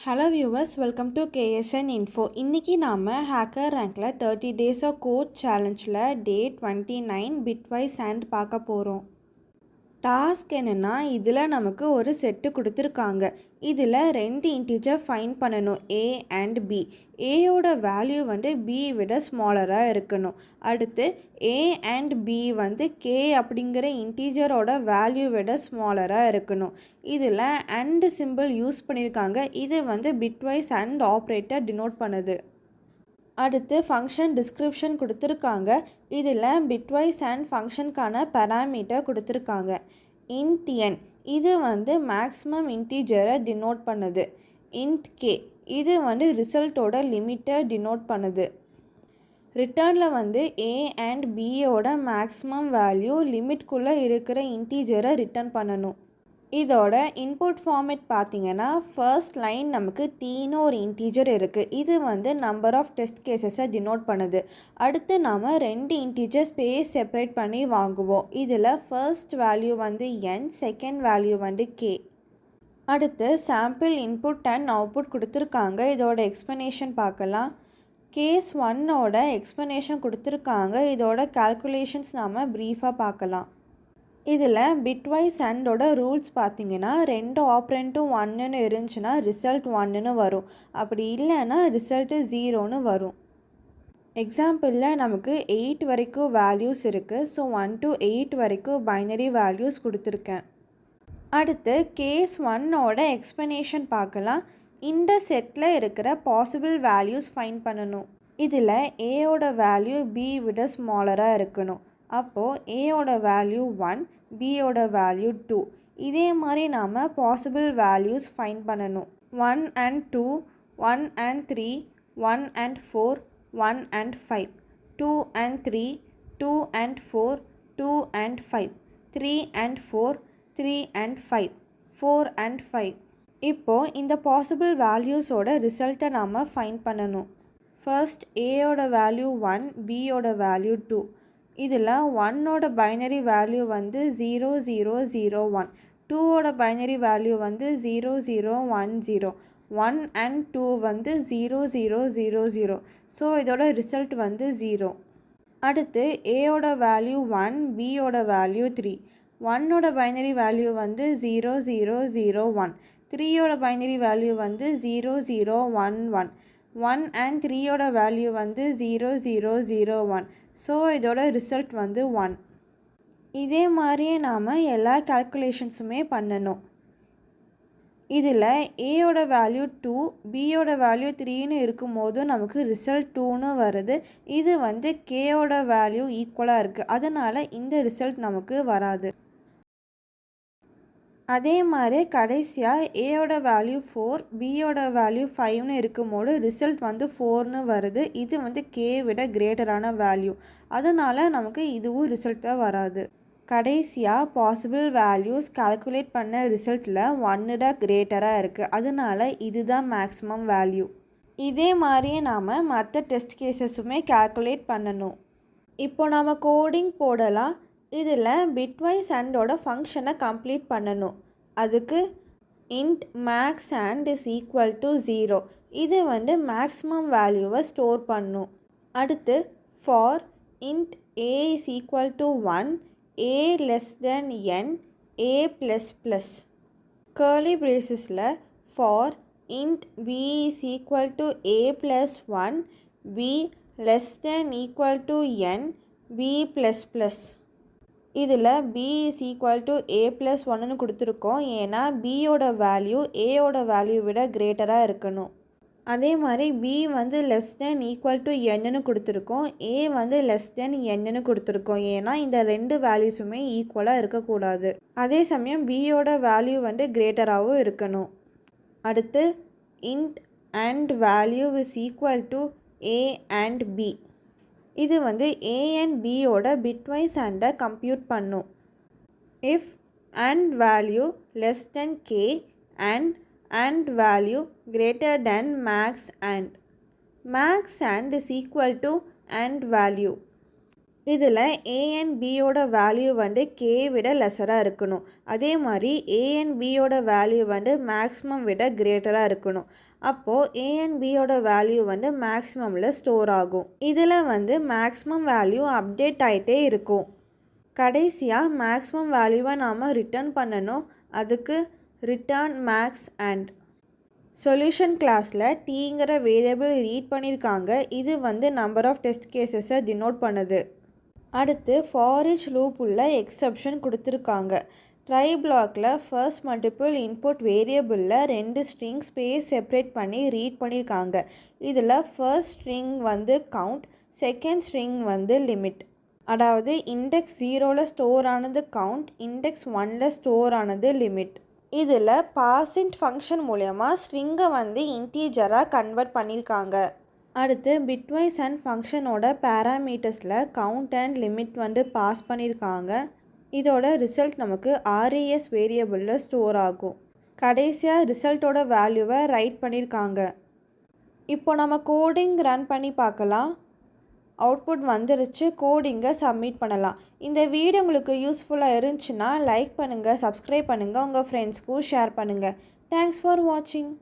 Hello viewers, welcome to KSN Info. இன்றைக்கி நாம் hacker ரேங்கில் 30 டேஸ் ஆஃப் கோட் சேலஞ்சில் டே 29 பிட்வைஸ் அண்ட் பார்க்க போகிறோம். டாஸ்க் என்னென்னா, இதில் நமக்கு ஒரு செட்டு கொடுத்துருக்காங்க. இதில் 2 இன்டிஜர் ஃபைண்ட் பண்ணணும், A அண்ட் B. ஏயோட வேல்யூ B விட ஸ்மாலராக இருக்கணும். அடுத்து A அண்ட் B K அப்படிங்கிற இன்டிஜரோட வேல்யூ விட ஸ்மாலராக இருக்கணும். இதில் அண்ட் சிம்பிள் யூஸ் பண்ணியிருக்காங்க. இது பிட்வைஸ் அண்ட் ஆப்ரேட்டர் டினோட் பண்ணுது. அடுத்து ஃபங்க்ஷன் டிஸ்கிரிப்ஷன் கொடுத்துருக்காங்க. இதில் பிட்வைஸ் அண்ட் ஃபங்க்ஷனுக்கான பேராமீட்டர் கொடுத்துருக்காங்க. இன்ட் என் இது மேக்ஸிமம் இன்டீஜரை டினோட் பண்ணுது. இன்ட் கே இது ரிசல்ட்டோட லிமிட்டை டினோட் பண்ணுது. ரிட்டர்னில் ஏ அண்ட் பியோட மேக்ஸிமம் வேல்யூ லிமிட்குள்ளே இருக்கிற இன்டீஜரை ரிட்டர்ன் பண்ணணும். இதோட இன்புட் ஃபார்மேட் பார்த்திங்கன்னா, ஃபர்ஸ்ட் லைன் நமக்கு டீன்னு ஒரு இன்டீஜர் இருக்குது. இது நம்பர் ஆஃப் டெஸ்ட் கேசஸை டினோட் பண்ணுது. அடுத்து நாம் 2 இன்டீஜர் ஸ்பேஸ் செப்பரேட் பண்ணி வாங்குவோம். இதில் ஃபர்ஸ்ட் வேல்யூ என், செகண்ட் வேல்யூ கே. அடுத்து சாம்பிள் இன்புட் அண்ட் அவுட்புட் கொடுத்துருக்காங்க. இதோட எக்ஸ்ப்ளனேஷன் பார்க்கலாம். கேஸ் 1ஓட எக்ஸ்ப்ளனேஷன் கொடுத்துருக்காங்க. இதோட கால்குலேஷன்ஸ் நாம் ப்ரீஃபாக பார்க்கலாம். இதில் பிட்வைஸ் அண்டோட ரூல்ஸ் பார்த்திங்கன்னா, 2 ஆப்ரண்ட்டும் 1ன்னு இருந்துச்சுன்னா ரிசல்ட் 1ன்னு வரும். அப்படி இல்லைன்னா ரிசல்ட்டு 0ன்னு வரும். எக்ஸாம்பிளில் நமக்கு 8 வரைக்கும் வேல்யூஸ் இருக்குது. ஸோ 1 to 8 வரைக்கும் பைனரி வேல்யூஸ் கொடுத்துருக்கேன். அடுத்து கேஸ் 1ஓட எக்ஸ்ப்ளனேஷன் பார்க்கலாம். இந்த செட்டில் இருக்கிற பாசிபிள் வேல்யூஸ் ஃபைண்ட் பண்ணணும். இதில் ஏயோட வேல்யூ B விட ஸ்மாலராக இருக்கணும். அப்போது ஏயோட வேல்யூ 1, பியோட வேல்யூ 2. இதே மாதிரி நாம் பாசிபிள் வேல்யூஸ் ஃபைண்ட் பண்ணணும். 1 and 2, 1 and 3, 1 and 4, 1 and 5, 2 and 3, 2 and 4, 2 and 5, 3 and 4, 3 and 5, 4 and 5. இப்போது இந்த பாசிபிள் வேல்யூஸோட ரிசல்ட்டை நாம் ஃபைண்ட் பண்ணணும். ஃபர்ஸ்ட் ஏயோட வேல்யூ 1, பியோட வேல்யூ 2. இதில் 1ஓட binary value 0 0 0 1, 2ஓட binary value 0 0 1 0, 1 and 2 0 0 0 0. So இதோட ரிசல்ட் 0. அடுத்து ஏயோட வேல்யூ 1, பியோட வேல்யூ 3. 1ஓட பைனரி வேல்யூ 0 0 0 1, 3ஓட பைனரி வேல்யூ 0 0 1 1, 1 and 3ஓட வேல்யூ 0 0 0 1. ஸோ இதோட ரிசல்ட் 1. இதே மாதிரியே நாம் எல்லா கால்குலேஷன்ஸுமே பண்ணணும். இதில் ஏயோட வேல்யூ 2, பியோட வேல்யூ 3ன்னு இருக்கும்போது நமக்கு ரிசல்ட் 2ன்னு வருது. இது கேயோட வேல்யூ ஈக்குவலாக இருக்குது. அதனால் இந்த ரிசல்ட் நமக்கு வராது. அதே மாதிரி கடைசியாக ஏயோட வேல்யூ 4, பியோட வேல்யூ 5ன்னு இருக்கும்போது ரிசல்ட் 4ன்னு வருது. இது கே விட கிரேட்டரான வேல்யூ. அதனால் நமக்கு இதுவும் ரிசல்ட்டாக வராது. கடைசியாக பாசிபிள் வேல்யூஸ் கால்குலேட் பண்ண ரிசல்ட்டில் 1 கிரேட்டராக இருக்குது. அதனால் இதுதான் மேக்ஸிமம் வேல்யூ. இதே மாதிரியே நாம் மற்ற டெஸ்ட் கேசஸுமே கால்குலேட் பண்ணணும். இப்போ நாம் கோடிங் போடலாம். இதில் பிட்வைஸ் அண்டோட ஃபங்க்ஷனை கம்ப்ளீட் பண்ணணும். அதுக்கு int max and is equal to 0. இது மேக்ஸிமம் வேல்யூவை ஸ்டோர் பண்ணும். அடுத்து for int a is equal to 1, a less than n, a plus plus. Curly பிரேசஸில் for int b is equal to a plus 1, b less than equal to n, b plus plus. இதில் b is equal to a plus 1ன்னு கொடுத்துருக்கோம். ஏன்னா பியோட value ஏயோட value விட கிரேட்டராக இருக்கணும். அதே மாதிரி b less than equal to என்னன்னு கொடுத்துருக்கோம். ஏ லெஸ் தென் என்னன்னு கொடுத்துருக்கோம். ஏன்னா இந்த 2 வேல்யூஸுமே ஈக்குவலாக இருக்கக்கூடாது. அதே சமயம் பியோட வேல்யூ கிரேட்டராகவும் இருக்கணும். அடுத்து int and value is equal to a and b. இது ஏ அண்ட் பியோட பிட்வைஸ் அண்டை கம்ப்யூட் பண்ணும். If and value less than k and value greater than max and is equal to and value. இதில் ஏ அண்ட் பியோட value வந்து k விட லெஸராக இருக்கணும். அதே மாதிரி ஏ அண்ட் பியோட வேல்யூ வந்து மேக்ஸிமம் விட கிரேட்டராக இருக்கணும். அப்போது ஏ அண்ட் பியோட வேல்யூ வந்து மேக்ஸிமமில் ஸ்டோர் ஆகும். இதில் வந்து மேக்ஸிமம் வேல்யூ அப்டேட் ஆகிட்டே இருக்கும். கடைசியாக மேக்ஸிமம் வேல்யூவை நாம் ரிட்டர்ன் பண்ணணும். அதுக்கு ரிட்டர்ன் மேக்ஸ் அண்ட் சொல்யூஷன் கிளாஸில் டீங்கிற வேரியபிள் ரீட் பண்ணியிருக்காங்க. இது வந்து நம்பர் ஆஃப் டெஸ்ட் கேசஸை டினோட் பண்ணுது. அடுத்து ஃபார் ஈச் லூப் உள்ள எக்ஸப்ஷன் கொடுத்துருக்காங்க. ட்ரை பிளாக்ல ஃபர்ஸ்ட் மல்டிபிள் இன்புட் வேரியபிளில் 2 ஸ்ட்ரிங் ஸ்பேஸ் செப்பரேட் பண்ணி ரீட் பண்ணியிருக்காங்க. இதில் ஃபர்ஸ்ட் ஸ்ட்ரிங் வந்து கவுண்ட், செகண்ட் ஸ்ட்ரிங் வந்து லிமிட். அதாவது இண்டெக்ஸ் 0ல் ஸ்டோர் ஆனது கவுண்ட், இண்டெக்ஸ் 1ல் ஸ்டோர் ஆனது லிமிட். இதில் பாசின்ட் ஃபங்க்ஷன் மூலயமா ஸ்ட்ரிங்கை வந்து இன்டீஜராக கன்வெர்ட் பண்ணியிருக்காங்க. அடுத்து பிட்வைஸ் அண்ட் ஃபங்க்ஷனோட பேராமீட்டர்ஸில் கவுண்ட் அண்ட் லிமிட் வந்து பாஸ் பண்ணியிருக்காங்க. இதோட ரிசல்ட் நமக்கு ஆர்ஏஎஸ் வேரியபிளில் ஸ்டோர் ஆகும். கடைசியாக ரிசல்ட்டோட வேல்யூவை ரைட் பண்ணியிருக்காங்க. இப்போ நம்ம கோடிங் ரன் பண்ணி பார்க்கலாம். அவுட்புட் வந்துருச்சு. கோடிங்கை சப்மிட் பண்ணலாம். இந்த வீடியோ உங்களுக்கு யூஸ்ஃபுல்லாக இருந்துச்சுன்னா லைக் பண்ணுங்கள், சப்ஸ்கிரைப் பண்ணுங்கள், உங்கள் ஃப்ரெண்ட்ஸ்க்கும் ஷேர் பண்ணுங்கள். தேங்க்ஸ் ஃபார் வாட்சிங்.